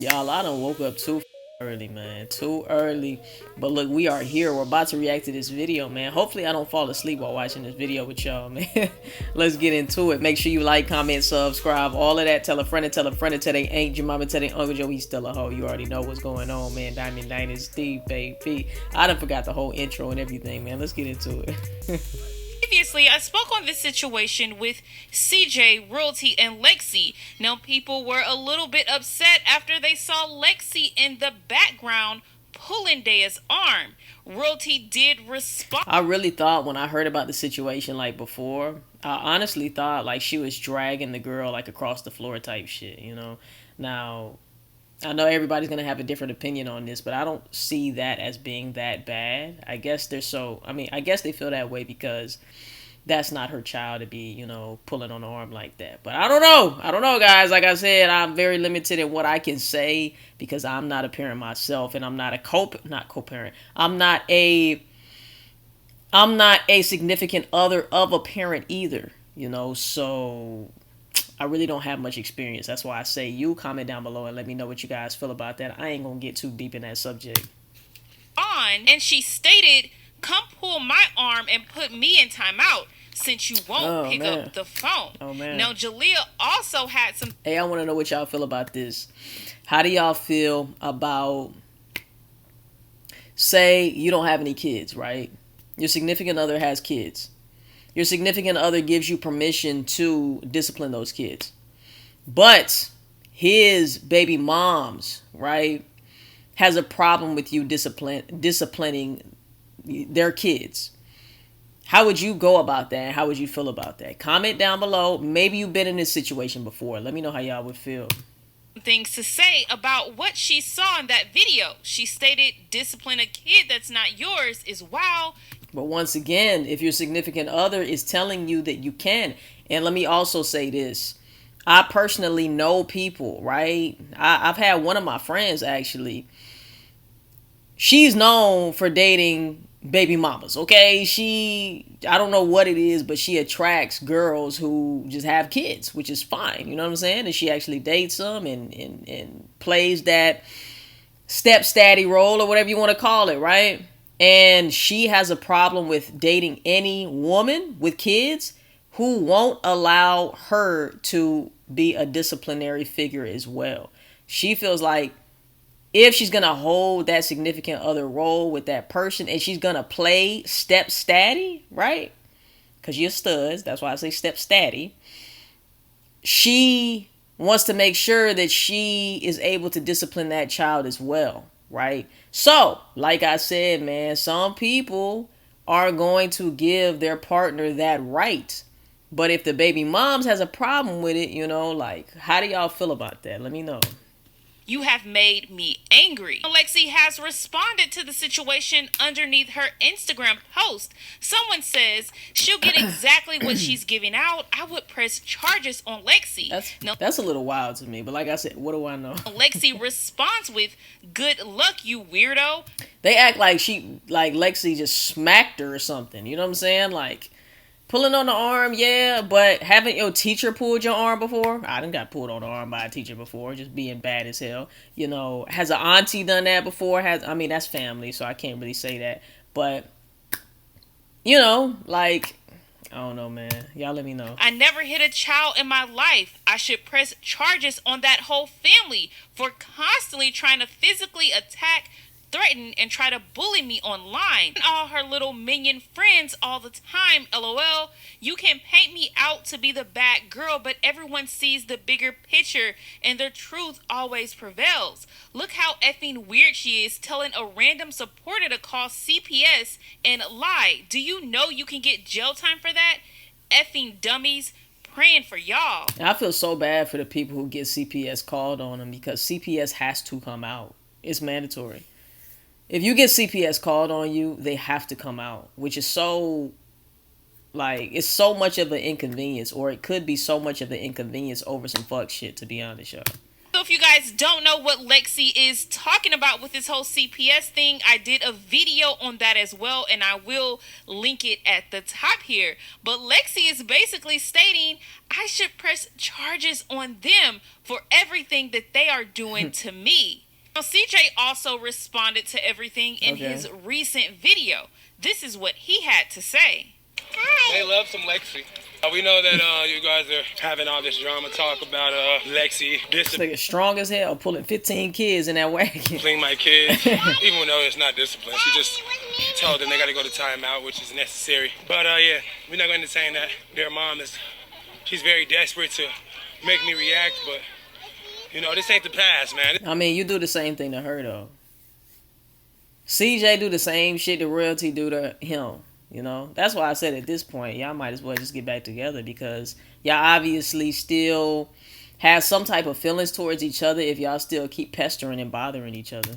Y'all, I done woke up too early, man. Too early. But look, we are here. We're about to react to this video, man. Hopefully, I don't fall asleep while watching this video with y'all, man. Let's get into it. Make sure you like, comment, subscribe, all of that. Tell a friend and tell a friend until they ain't your mama, tell their Uncle Joe he's still a hoe. You already know what's going on, man. Diamond Dynasty, baby. I done forgot the whole intro and everything, man. Let's get into it. Previously, I spoke on this situation with CJ, Realty, and Lexi. Now, people were a little bit upset after they saw Lexi in the background pulling Daya's arm. Realty did respond. I really thought when I heard about the situation like before, I honestly thought like she was dragging the girl like across the floor type shit, you know? Now, I know everybody's gonna have a different opinion on this, but I don't see that as being that bad. I guess I guess they feel that way because that's not her child to be, pulling on the arm like that. But I don't know. I don't know, guys. Like I said, I'm very limited in what I can say because I'm not a parent myself, and I'm not a not co-parent. I'm not a significant other of a parent either, so I really don't have much experience. That's why I say you comment down below and let me know what you guys feel about that. I ain't gonna get too deep in that subject. And she stated, "Come pull my arm and put me in timeout since you won't pick up the phone." Oh man. Now Jalea also had some. Hey, I want to know what y'all feel about this. How do y'all feel about, say you don't have any kids, right? Your significant other has kids. Your significant other gives you permission to discipline those kids. But his baby moms, right, has a problem with you disciplining their kids. How would you go about that? How would you feel about that? Comment down below. Maybe you've been in this situation before. Let me know how y'all would feel. Things to say about what she saw in that video. She stated, "Discipline a kid that's not yours is wow." But once again, if your significant other is telling you that you can, and let me also say this, I personally know people, right? I've had one of my friends actually. She's known for dating baby mamas, okay? I don't know what it is, but she attracts girls who just have kids, which is fine, you know what I'm saying? And she actually dates them and plays that stepdaddy role or whatever you want to call it, right? And she has a problem with dating any woman with kids who won't allow her to be a disciplinary figure as well. She feels like if she's going to hold that significant other role with that person and she's going to play stepdaddy, right? Because you're studs. That's why I say stepdaddy. She wants to make sure that she is able to discipline that child as well, right? So, like I said, man, some people are going to give their partner that right. But if the baby moms has a problem with it, like, how do y'all feel about that? Let me know. "You have made me angry." Lexi has responded to the situation underneath her Instagram post. Someone says she'll get exactly what she's giving out. "I would press charges on Lexi." That's a little wild to me, but like I said, what do I know? Lexi responds with, "Good luck, you weirdo." They act like Lexi just smacked her or something. You know what I'm saying? Like, pulling on the arm, yeah, but haven't your teacher pulled your arm before? I done got pulled on the arm by a teacher before, just being bad as hell. Has an auntie done that before? That's family, so I can't really say that. But, like, I don't know, man. Y'all let me know. "I never hit a child in my life. I should press charges on that whole family for constantly trying to physically attack, threaten, and try to bully me online. All her little minion friends all the time. LOL. You can paint me out to be the bad girl, but everyone sees the bigger picture and the truth always prevails. Look how effing weird she is telling a random supporter to call CPS and lie. Do you know you can get jail time for that? Effing dummies. Praying for y'all." I feel so bad for the people who get CPS called on them because CPS has to come out. It's mandatory. If you get CPS called on you, they have to come out, which is so, it's so much of an inconvenience, or it could be so much of an inconvenience over some fuck shit, to be honest, y'all. The So if you guys don't know what Lexi is talking about with this whole CPS thing, I did a video on that as well, and I will link it at the top here. But Lexi is basically stating I should press charges on them for everything that they are doing to me. Now, CJ also responded to everything in his recent video. This is what he had to say. They love some Lexi. We know that you guys are having all this drama talk about Lexi. This nigga strong as hell, pulling 15 kids in that wagon. Disciplining my kids, even though it's not discipline. She just told them they got to go to timeout, which is necessary. But yeah, we're not going to entertain that. Their mom she's very desperate to make me react, but you know, this ain't the past, man. I mean, you do the same thing to her, though. CJ do the same shit that Realty do to him, you know? That's why I said at this point, y'all might as well just get back together because y'all obviously still have some type of feelings towards each other if y'all still keep pestering and bothering each other,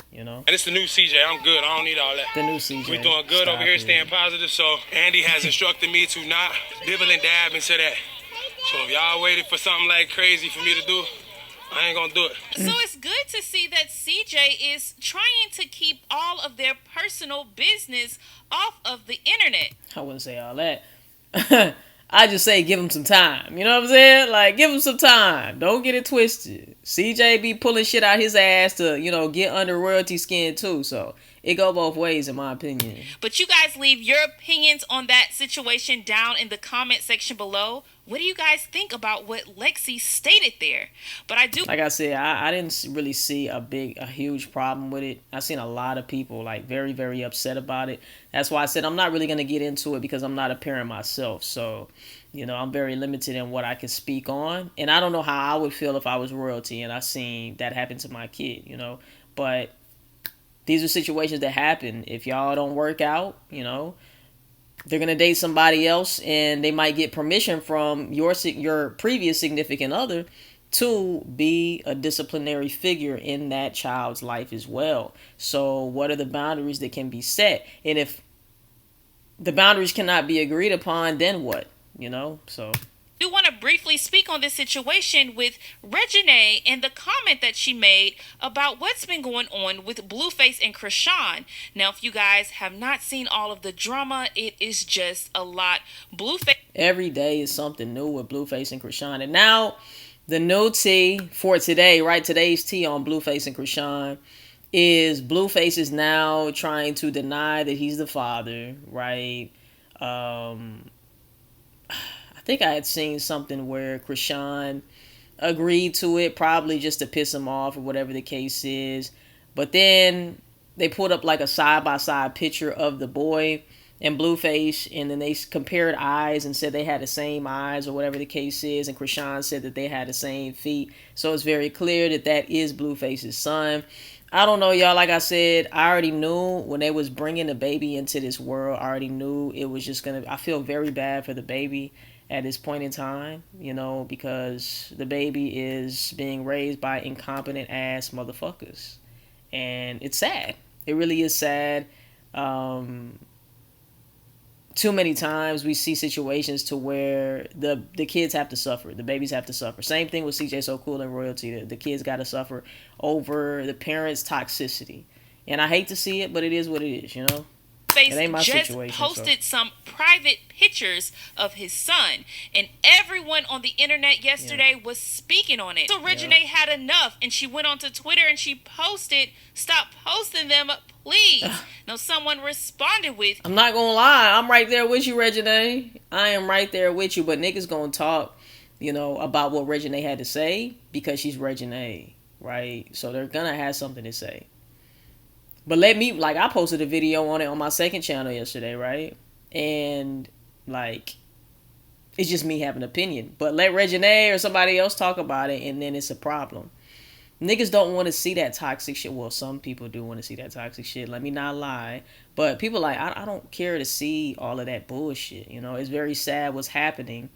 you know? And it's the new CJ. I'm good. I don't need all that. The new CJ. We're doing good over here, staying positive. So Andy has instructed me to not dibble and dab into that. So if y'all waited for something like crazy for me to do, I ain't gonna do it. So it's good to see that CJ is trying to keep all of their personal business off of the internet. I wouldn't say all that. I just say give him some time. You know what I'm saying? Like, give him some time. Don't get it twisted. CJ be pulling shit out his ass to, you know, get under Realty skin too. So it go both ways in my opinion. But you guys leave your opinions on that situation down in the comment section below. What do you guys think about what Lexi stated there? But I do, like I said, I didn't really see a huge problem with it. I've seen a lot of people like very, very upset about it. That's why I said I'm not really going to get into it because I'm not a parent myself. So, you know, I'm very limited in what I can speak on. And I don't know how I would feel if I was Royalty and I seen that happen to my kid, you know. But these are situations that happen. If y'all don't work out, you know, they're going to date somebody else and they might get permission from your previous significant other to be a disciplinary figure in that child's life as well. So what are the boundaries that can be set? And if the boundaries cannot be agreed upon, then what? You know, so I do want to briefly speak on this situation with Reginae and the comment that she made about what's been going on with Blueface and Christiann. Now, if you guys have not seen all of the drama, it is just a lot. Blueface. Every day is something new with Blueface and Christiann. And now the new tea for today, right? Today's tea on Blueface and Christiann is Blueface is now trying to deny that he's the father, right? I think I had seen something where Chrisean agreed to it, probably just to piss him off or whatever the case is. But then they put up like a side-by-side picture of the boy and Blueface, and then they compared eyes and said they had the same eyes or whatever the case is, and Chrisean said that they had the same feet. So it's very clear that that is Blueface's son. I don't know, y'all. Like I said, I already knew when they was bringing the baby into this world. I already knew it was just going to... I feel very bad for the baby at this point in time, you know, because the baby is being raised by incompetent ass motherfuckers. And it's sad. It really is sad. Too many times we see situations to where the kids have to suffer. The babies have to suffer. Same thing with CJ So Cool and Royalty. The kids got to suffer over the parents' toxicity. And I hate to see it, but it is what it is, you know? It ain't my just posted some private pictures of his son, and everyone on the internet yesterday was speaking on it. So Reginae had enough, and she went onto Twitter and she posted, "Stop posting them, please." Now someone responded with, "I'm not gonna lie, I'm right there with you, Reginae. I am right there with you, but niggas gonna talk, you know, about what Reginae had to say because she's Reginae, right? So they're gonna have something to say. But let me, like, I posted a video on it on my second channel yesterday, right? And, like, it's just me having an opinion. But let Reginae or somebody else talk about it, and then it's a problem. Niggas don't want to see that toxic shit. Well, some people do want to see that toxic shit. Let me not lie. But people like, I don't care to see all of that bullshit. You know, it's very sad what's happening,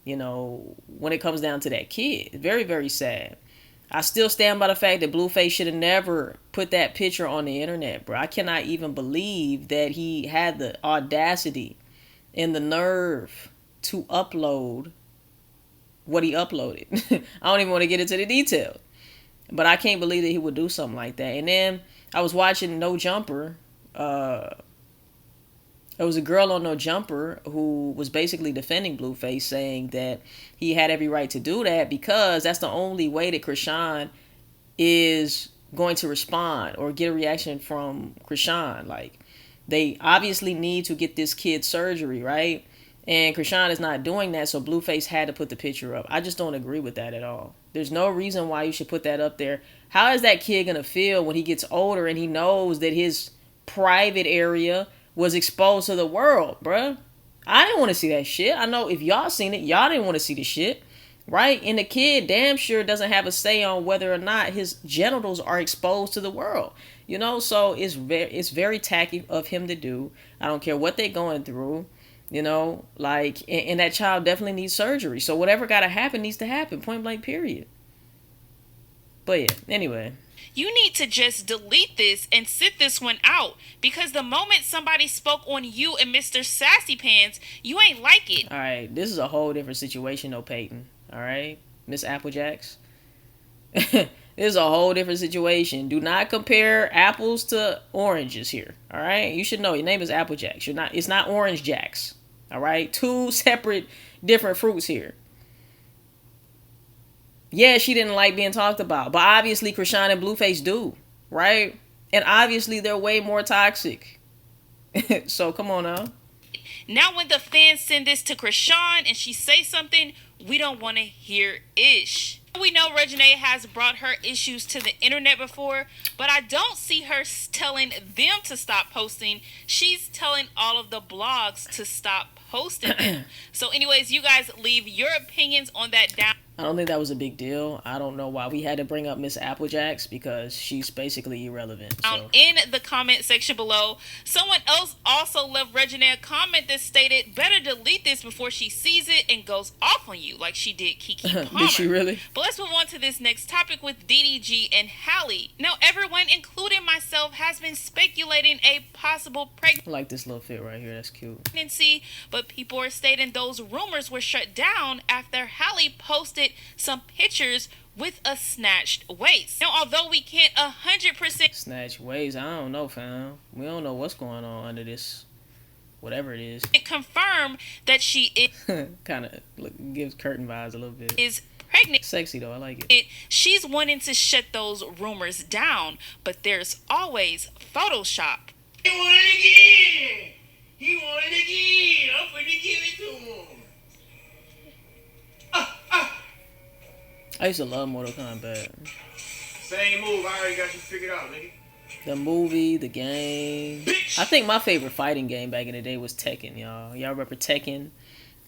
you know, when it comes down to that kid. Very, very sad. I still stand by the fact that Blueface should have never put that picture on the internet, bro. I cannot even believe that he had the audacity and the nerve to upload what he uploaded. I don't even want to get into the details. But I can't believe that he would do something like that. And then I was watching No Jumper. There was a girl on No Jumper who was basically defending Blueface, saying that he had every right to do that because that's the only way that Chrisean is going to respond or get a reaction from Chrisean. Like, they obviously need to get this kid surgery, right? And Chrisean is not doing that, so Blueface had to put the picture up. I just don't agree with that at all. There's no reason why you should put that up there. How is that kid going to feel when he gets older and he knows that his private area was exposed to the world, bruh? I didn't want to see that shit. I know if y'all seen it, y'all didn't want to see the shit, right? And the kid damn sure doesn't have a say on whether or not his genitals are exposed to the world. You know, so it's very tacky of him to do. I don't care what they're going through. You know, like, and that child definitely needs surgery. So whatever got to happen needs to happen. Point blank, period. But yeah, anyway. You need to just delete this and sit this one out, because the moment somebody spoke on you and Mr. Sassy Pants, you ain't like it. All right, this is a whole different situation though, Peyton. All right, Miss Applejacks. This is a whole different situation. Do not compare apples to oranges here. All right, you should know your name is Applejacks. You're not. It's not Orange Jacks. All right, two separate, different fruits here. Yeah, she didn't like being talked about, but obviously Chrisean and Blueface do, right? And obviously they're way more toxic. So come on now. Now when the fans send this to Chrisean and she say something, we don't want to hear ish. We know Reginae has brought her issues to the internet before, but I don't see her telling them to stop posting. She's telling all of the blogs to stop posting them. So anyways, you guys leave your opinions on that down. I don't think that was a big deal. I don't know why we had to bring up Miss Applejacks, because she's basically irrelevant. So. In the comment section below, someone else also left Reginae a comment that stated, better delete this before she sees it and goes off on you like she did Kiki Palmer. Did she really? But let's move on to this next topic with Ddg and Halle. Now everyone, including myself, has been speculating a possible I like this little fit right here. That's cute. pregnancy, but people are stating those rumors were shut down after Halle posted some pictures with a snatched waist. Now, although we can't 100% snatched waist, I don't know, fam. We don't know what's going on under this, whatever it is. confirm that she is kind of gives curtain vibes a little bit. Is pregnant. Sexy though, I like it. She's wanting to shut those rumors down, but there's always Photoshop. He wanted it again. He wanted it again. I'm finna give it to him. I used to love Mortal Kombat. Same move. I already got you figured out, nigga. The movie, the game. Bitch. I think my favorite fighting game back in the day was Tekken, y'all. Y'all remember Tekken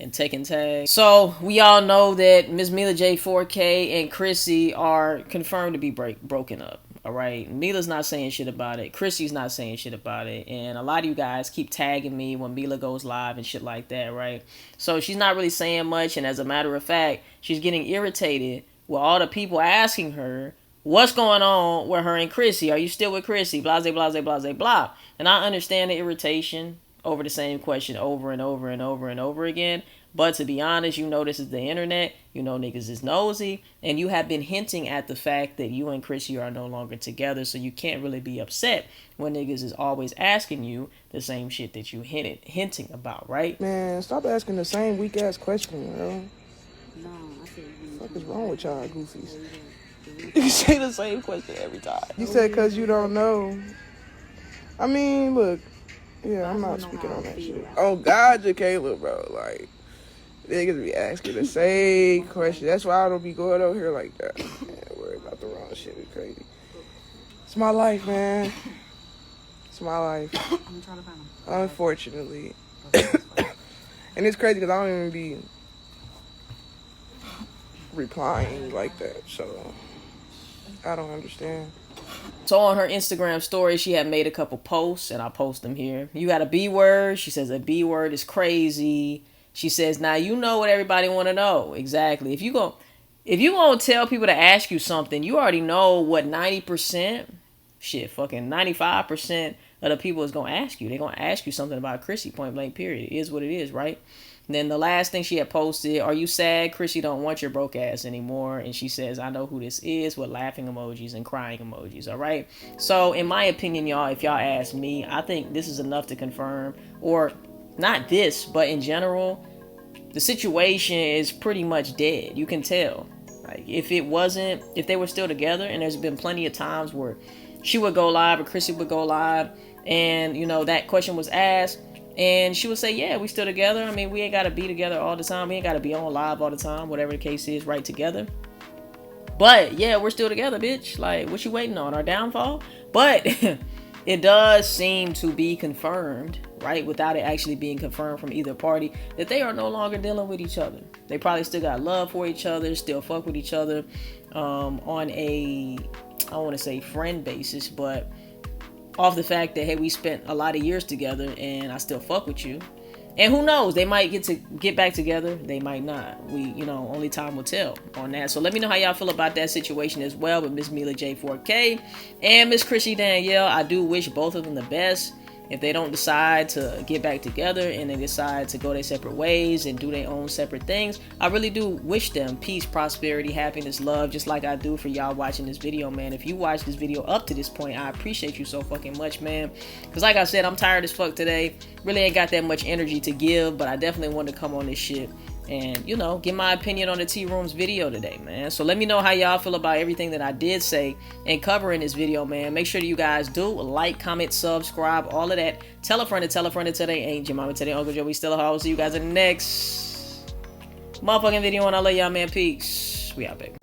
and Tekken Tag? So, we all know that Miss Mila J 4K and Crissy are confirmed to be broken up. Alright? Mila's not saying shit about it. Crissy's not saying shit about it. And a lot of you guys keep tagging me when Mila goes live and shit like that, right? So, she's not really saying much. And as a matter of fact, she's getting irritated with all the people asking her, what's going on with her and Crissy? Are you still with Crissy? Blase, blase, blase, blah. And I understand the irritation over the same question over and over and over and over again. But to be honest, you know this is the internet. You know niggas is nosy. And you have been hinting at the fact that you and Crissy are no longer together. So you can't really be upset when niggas is always asking you the same shit that you hinting about, right? Man, stop asking the same weak-ass question, bro. No, I said What is wrong with y'all goofies? You say the same question every time. You said because you don't know. I mean, look. Yeah, I'm not speaking on that shit. Oh, God, Jaquela, bro. Like, niggas be asking the same question. That's why I don't be going over here like that. Man, worry about the wrong shit. It's crazy. It's my life, man. It's my life. I'm trying to find them. Unfortunately. And it's crazy because I don't even be replying like that, so I don't understand. So on her Instagram story, she had made a couple posts, and I'll post them here. You got a B word. She says a B word is crazy. She says, now you know what everybody want to know. Exactly. If you gonna tell people to ask you something, you already know what 90%, shit, fucking 95% of the people is gonna ask you. They're gonna ask you something about Crissy, point blank, period. It is what it is, right? And then the last thing she had posted, are you sad Crissy don't want your broke ass anymore? And she says, I know who this is, with laughing emojis and crying emojis, all right? So in my opinion, y'all, if y'all ask me, I think this is enough to confirm, or not this, but in general, the situation is pretty much dead. You can tell. Like, if they were still together, and there's been plenty of times where she would go live or Crissy would go live, and, you know, that question was asked, and she would say, yeah, we still together. I mean, we ain't got to be together all the time. We ain't got to be on live all the time, whatever the case is, right together. But, yeah, we're still together, bitch. Like, what you waiting on? Our downfall? But it does seem to be confirmed, right, without it actually being confirmed from either party, that they are no longer dealing with each other. They probably still got love for each other, still fuck with each other on a, I don't want to say friend basis, but off the fact that, hey, we spent a lot of years together and I still fuck with you. And who knows, they might get back together, they might not. Only time will tell on that. So let me know how y'all feel about that situation as well with Miss Mila J 4K and Miss Chrissy Danielle. I do wish both of them the best. If they don't decide to get back together and they decide to go their separate ways and do their own separate things, I really do wish them peace, prosperity, happiness, love, just like I do for y'all watching this video, man. If you watch this video up to this point, I appreciate you so fucking much, man. Because like I said, I'm tired as fuck today. Really ain't got that much energy to give, but I definitely wanted to come on this shit and, give my opinion on the Tea Room's video today, man. So let me know how y'all feel about everything that I did say and cover in this video, man. Make sure that you guys do like, comment, subscribe, all of that. Tell a friend to tell they ain't your mama, tell their Uncle Joe. We still a hoe. See you guys in the next motherfucking video, and I love y'all, man. Peace. We out, baby.